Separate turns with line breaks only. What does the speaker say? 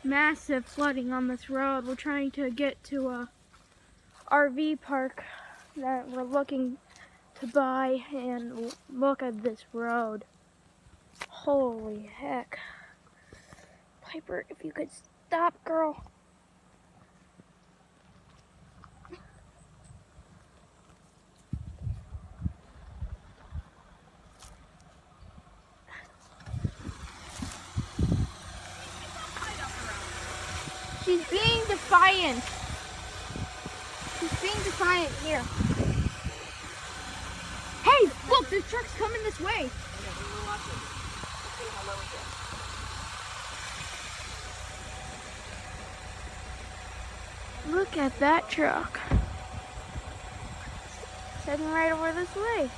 massive flooding on this road. We're trying to get to a RV park that we're looking to buy, and look at this road. Holy heck. Piper, if you could stop, girl. She's being defiant. She's being defiant here. Hey, look, this truck's coming this way. Look at that truck. It's heading right over this way.